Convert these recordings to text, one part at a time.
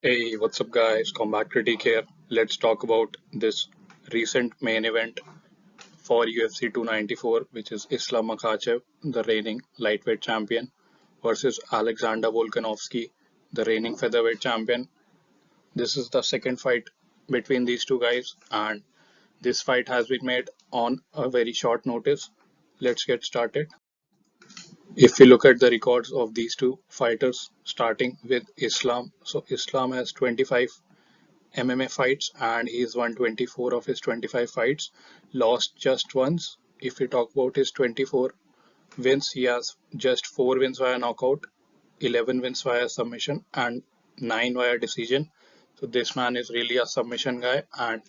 Hey, what's up, guys? Combat Critic here. Let's talk about this recent main event for UFC 294, which is Islam Makhachev, the reigning lightweight champion, versus Alexander Volkanovski, the reigning featherweight champion. This is the second fight between these two guys, and this fight has been made on a very short notice. Let's get started. If we look at the records of these two fighters, starting with Islam, so Islam has 25 MMA fights and he's won 24 of his 25 fights, lost just once. If we talk about his 24 wins, he has just 4 wins via knockout, 11 wins via submission, and 9 via decision. So this man is really a submission guy, and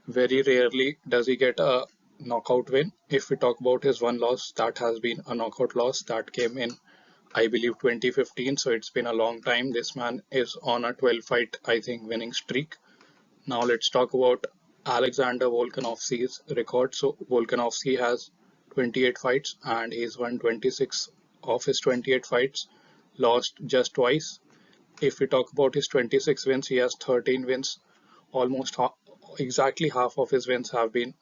very rarely does he get a knockout win. If we talk about his one loss, that has been a knockout loss that came in, I believe, 2015. So it's been a long time. This man is on a 12 fight, I think, winning streak. Now let's talk about Alexander Volkanovski's record. So Volkanovski has 28 fights and he's won 26 of his 28 fights, lost just twice. If we talk about his 26 wins, he has 13 wins. Almost exactly half of his wins have been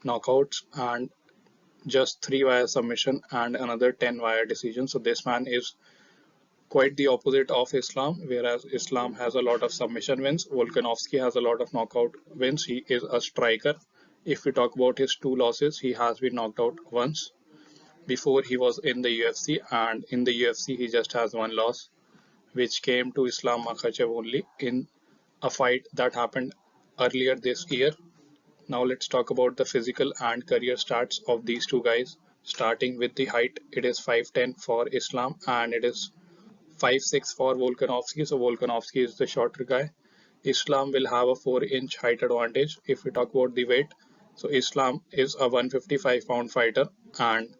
knockouts and just 3 via submission and another 10 via decision. So this man is quite the opposite of Islam, whereas Islam has a lot of submission wins. Volkanovski has a lot of knockout wins. He is a striker. If we talk about his two losses, he has been knocked out once before he was in the UFC, and in the UFC, he just has one loss, which came to Islam Makhachev only in a fight that happened earlier this year. Now, let's talk about the physical and career stats of these two guys. Starting with the height, it is 5'10 for Islam and it is 5'6 for Volkanovski. So Volkanovski is the shorter guy. Islam will have a 4-inch height advantage. If we talk about the weight, so Islam is a 155-pound fighter, and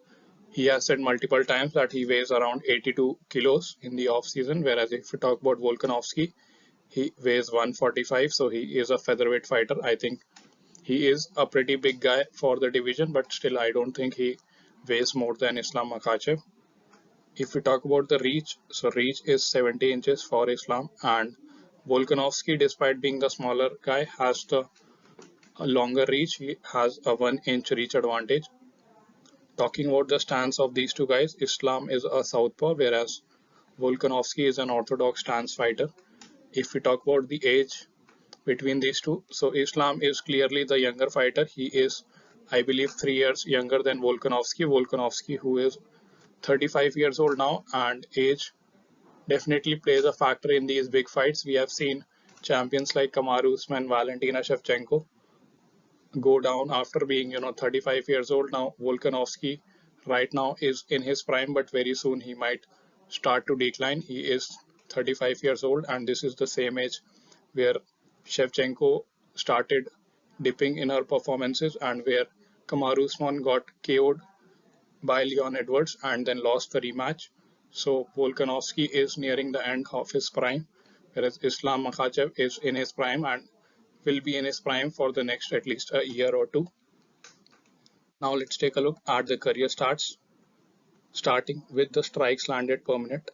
he has said multiple times that he weighs around 82 kilos in the off season. Whereas if we talk about Volkanovski, he weighs 145, so he is a featherweight fighter. I think he is a pretty big guy for the division, but still I don't think he weighs more than Islam Makhachev. If we talk about the reach, so reach is 70 inches for Islam, and Volkanovski, despite being the smaller guy, has the longer reach. He has a 1-inch reach advantage. Talking about the stance of these two guys, Islam is a southpaw, whereas Volkanovski is an orthodox stance fighter. If we talk about the age between these two, so Islam is clearly the younger fighter. He is, I believe, 3 years younger than Volkanovski. Volkanovski, who is 35 years old now, and age definitely plays a factor in these big fights. We have seen champions like Kamaru Usman, Valentina Shevchenko go down after being 35 years old. Now Volkanovski right now is in his prime, but very soon he might start to decline. He is 35 years old, and this is the same age where Shevchenko started dipping in her performances, and where Kamaru Usman got KO'd by Leon Edwards and then lost the rematch. So Volkanovski is nearing the end of his prime, whereas Islam Makhachev is in his prime and will be in his prime for the next at least a year or two. Now let's take a look at the career stats, starting with the strikes landed per minute.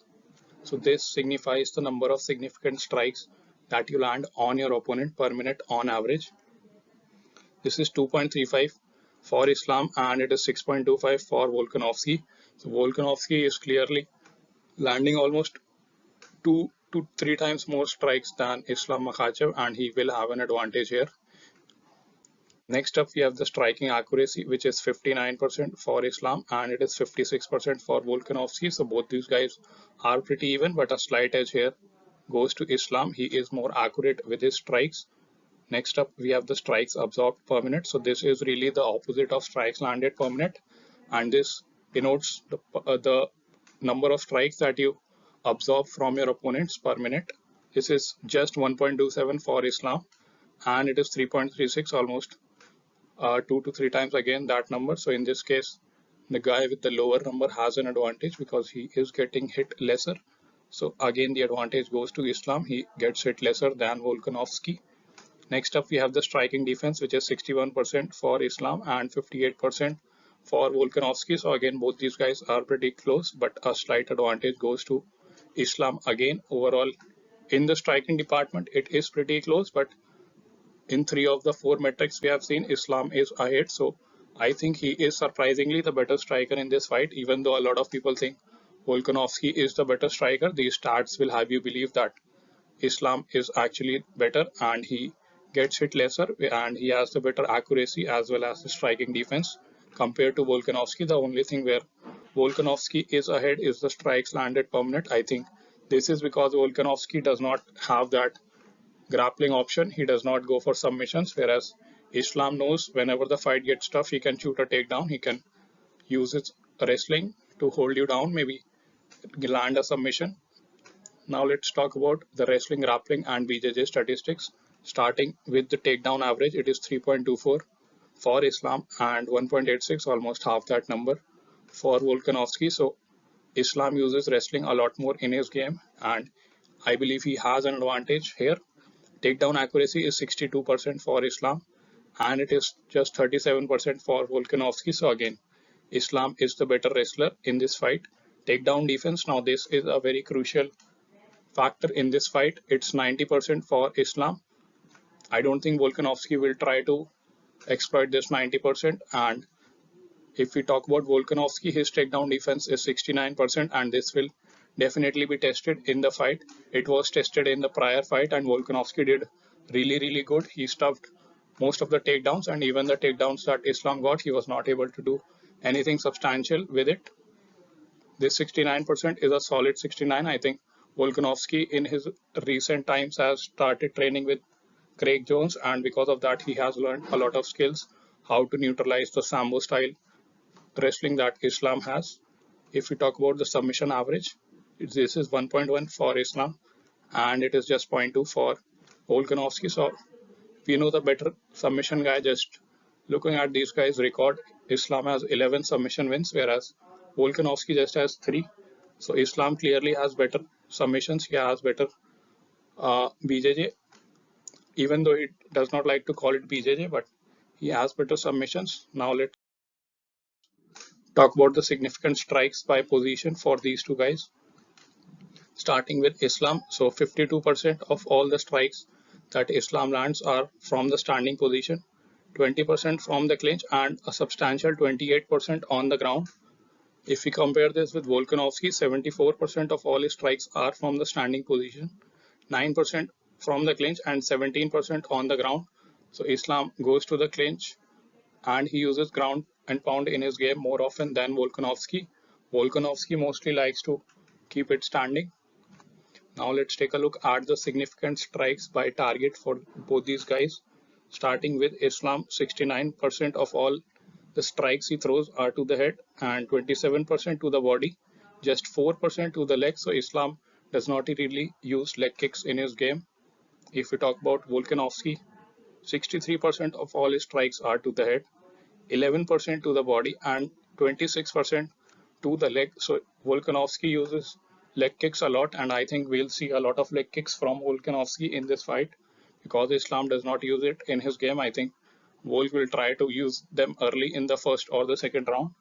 So this signifies the number of significant strikes that you land on your opponent per minute on average. This is 2.35 for Islam and it is 6.25 for Volkanovski. So Volkanovski is clearly landing almost 2 to 3 times more strikes than Islam Makhachev, and he will have an advantage here. Next up, we have the striking accuracy, which is 59% for Islam and it is 56% for Volkanovski. So both these guys are pretty even, but a slight edge here goes to Islam. He is more accurate with his strikes. Next up, we have the strikes absorbed per minute. So this is really the opposite of strikes landed per minute, and this denotes the number of strikes that you absorb from your opponents per minute. This is just 1.27 for Islam and it is 3.36, almost 2 to 3 times again that number. So in this case, the guy with the lower number has an advantage because he is getting hit lesser. So again, the advantage goes to Islam. He gets hit lesser than Volkanovski. Next up, we have the striking defense, which is 61% for Islam and 58% for Volkanovski. So again, both these guys are pretty close, but a slight advantage goes to Islam again. Overall, In the striking department, it is pretty close, but in 3 of the 4 metrics we have seen, Islam is ahead. So I think he is surprisingly the better striker in this fight, even though a lot of people think Volkanovski is the better striker. These stats will have you believe that Islam is actually better and he gets hit lesser and he has the better accuracy as well as the striking defense compared to Volkanovski. The only thing where Volkanovski is ahead is the strikes landed permanent. I think this is because Volkanovski does not have that grappling option. He does not go for submissions, whereas Islam knows whenever the fight gets tough, he can shoot a takedown. He can use his wrestling to hold you down, maybe land a submission. Now let's talk about the wrestling, grappling, and BJJ statistics. Starting with the takedown average, it is 3.24 for Islam and 1.86, almost half that number for Volkanovski. So Islam uses wrestling a lot more in his game, and I believe he has an advantage here. Takedown accuracy is 62% for Islam, and it is just 37% for Volkanovski. So again, Islam is the better wrestler in this fight. Takedown defense, now this is a very crucial factor in this fight. It's 90% for Islam. I don't think Volkanovski will try to exploit this 90%. And if we talk about Volkanovski, his takedown defense is 69%, and this will definitely be tested in the fight. It was tested in the prior fight, and Volkanovski did really good. He stuffed most of the takedowns, and even the takedowns that Islam got, he was not able to do anything substantial with it. This 69% is a solid 69. I think Volkanovski in his recent times has started training with Craig Jones, and because of that, he has learned a lot of skills how to neutralize the Sambo style wrestling that Islam has. If we talk about the submission average, this is 1.1 for Islam and it is just 0.2 for Volkanovski. So we know the better submission guy. Just looking at these guys' record, Islam has 11 submission wins, whereas Volkanovski just has 3. So Islam clearly has better submissions. He has better BJJ, even though he does not like to call it BJJ, but he has better submissions. Now let's talk about the significant strikes by position for these two guys. Starting with Islam, so 52% of all the strikes that Islam lands are from the standing position, 20% from the clinch, and a substantial 28% on the ground. If we compare this with Volkanovski, 74% of all his strikes are from the standing position, 9% from the clinch, and 17% on the ground. So Islam goes to the clinch and he uses ground and pound in his game more often than Volkanovski. Volkanovski mostly likes to keep it standing. Now let's take a look at the significant strikes by target for both these guys. Starting with Islam, 69% of all the strikes he throws are to the head and 27% to the body, just 4% to the leg. So Islam does not really use leg kicks in his game. If we talk about Volkanovski, 63% of all his strikes are to the head, 11% to the body, and 26% to the leg. So Volkanovski uses leg kicks a lot, and I think we'll see a lot of leg kicks from Volkanovski in this fight because Islam does not use it in his game. I think Volk will try to use them early in the first or the second round.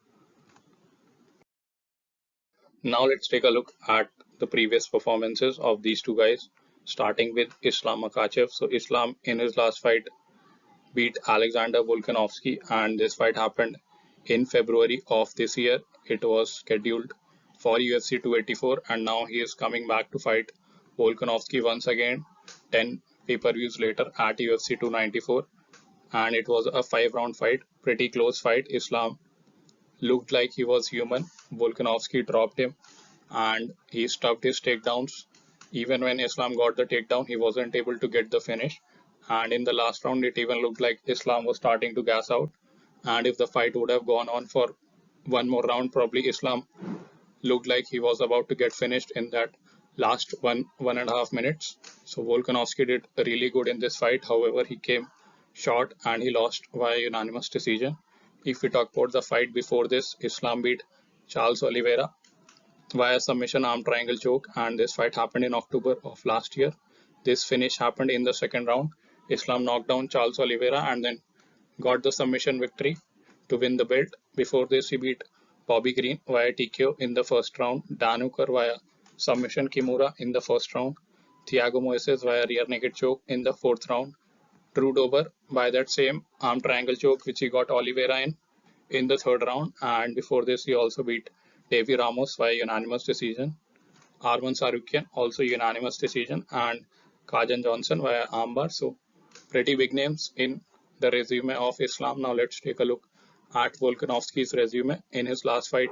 Now let's take a look at the previous performances of these two guys, starting with Islam Makhachev. So Islam in his last fight beat Alexander Volkanovski, and this fight happened in February of this year. It was scheduled for UFC 284, and now he is coming back to fight Volkanovski once again 10 pay-per-views later at UFC 294, and it was a 5-round fight, pretty close fight. Islam looked like he was human. Volkanovski dropped him and he stuffed his takedowns. Even when Islam got the takedown, he wasn't able to get the finish. And in the last round, it even looked like Islam was starting to gas out. And if the fight would have gone on for one more round, probably Islam looked like he was about to get finished in that last 1.5 minutes. So Volkanovski did really good in this fight. However, he came short and he lost via unanimous decision. If we talk about the fight before this, Islam beat Charles Oliveira via submission arm triangle choke, and this fight happened in October of last year. This finish happened in the second round. Islam knocked down Charles Oliveira and then got the submission victory to win the belt. Before this, he beat Bobby Green via TKO in the first round, Dan Hooker via submission Kimura in the first round, Thiago Moises via rear naked choke in the fourth round. Drew Dober by that same arm triangle choke which he got Oliveira in the third round. And before this, he also beat Davy Ramos by unanimous decision. Arman Sarukian also unanimous decision, and Kajan Johnson via armbar. So pretty big names in the resume of Islam. Now let's take a look at Volkanovski's resume. In his last fight,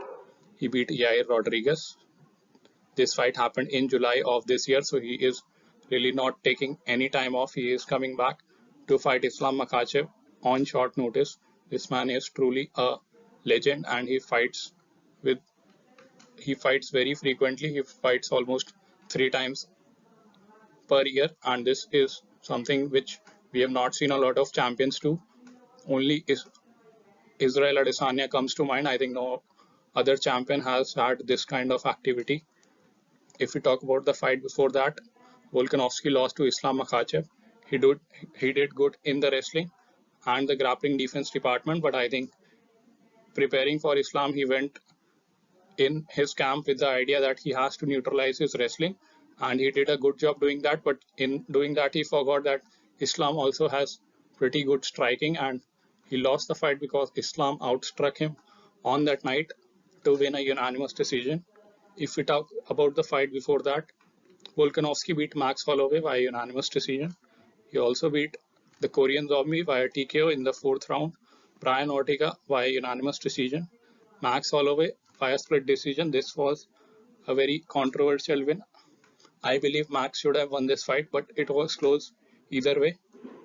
he beat Yair Rodriguez. This fight happened in July of this year, so he is really not taking any time off. He is coming back to fight Islam Makhachev on short notice. This man is truly a legend, and with he fights very frequently. He fights almost 3 times per year, and this is something which we have not seen a lot of champions do. Only is Israel Adesanya comes to mind. I think no other champion has had this kind of activity. If we talk about the fight before that, Volkanovski lost to Islam Makhachev. He did he did good in the wrestling and the grappling defense department, but I think preparing for Islam, he went in his camp with the idea that he has to neutralize his wrestling, and he did a good job doing that. But in doing that, he forgot that Islam also has pretty good striking, and he lost the fight because Islam outstruck him on that night to win a unanimous decision. If we talk about the fight before that, Volkanovski beat Max Holloway by unanimous decision. He also beat the Korean Zombie via TKO in the fourth round, Brian Ortega via unanimous decision, Max Holloway via split decision. This was a very controversial win. I believe Max should have won this fight, but it was close either way.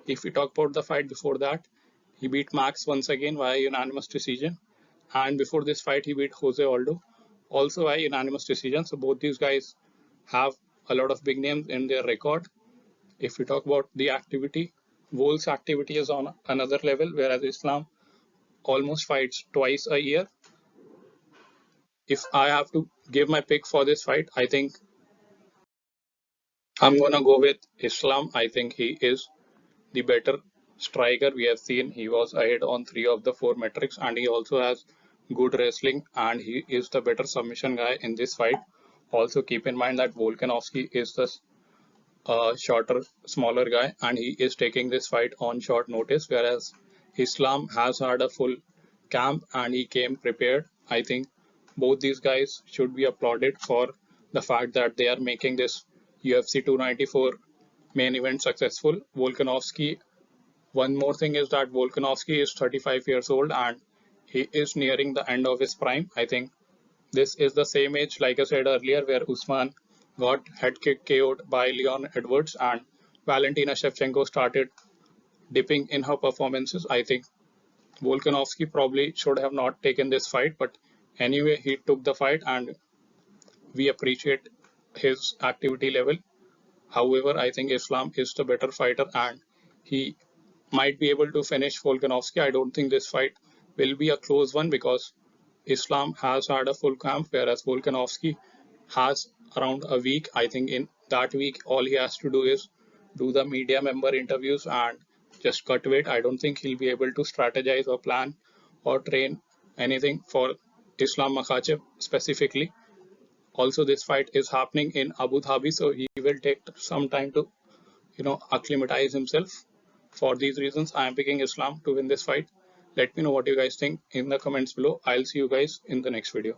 If we talk about the fight before that, he beat Max once again via unanimous decision. And before this fight, he beat Jose Aldo also via unanimous decision. So both these guys have a lot of big names in their record. If we talk about the activity, Vol's activity is on another level, whereas Islam almost fights twice a year. If I have to give my pick for this fight, I think I'm gonna go with Islam. I think he is the better striker we have seen. He was ahead on 3 of the 4 metrics, and he also has good wrestling, and he is the better submission guy in this fight. Also, keep in mind that Volkanovski is the shorter, smaller guy, and he is taking this fight on short notice, whereas Islam has had a full camp and he came prepared. I think both these guys should be applauded for the fact that they are making this UFC 294 main event successful. Volkanovski, one more thing is that Volkanovski is 35 years old and he is nearing the end of his prime. I think this is the same age, like I said earlier, where Usman got head kick KO'd by Leon Edwards and Valentina Shevchenko started dipping in her performances. I think Volkanovski probably should have not taken this fight, but anyway, he took the fight and we appreciate his activity level. However, I think Islam is the better fighter and he might be able to finish Volkanovski. I don't think this fight will be a close one because Islam has had a full camp, whereas Volkanovski has around a week. I think in that week, all he has to do is do the media member interviews and just cut weight. I don't think he'll be able to strategize or plan or train anything for Islam Makhachev specifically. Also, this fight is happening in Abu Dhabi, so he will take some time to, acclimatize himself. For these reasons, I am picking Islam to win this fight. Let me know what you guys think in the comments below. I'll see you guys in the next video.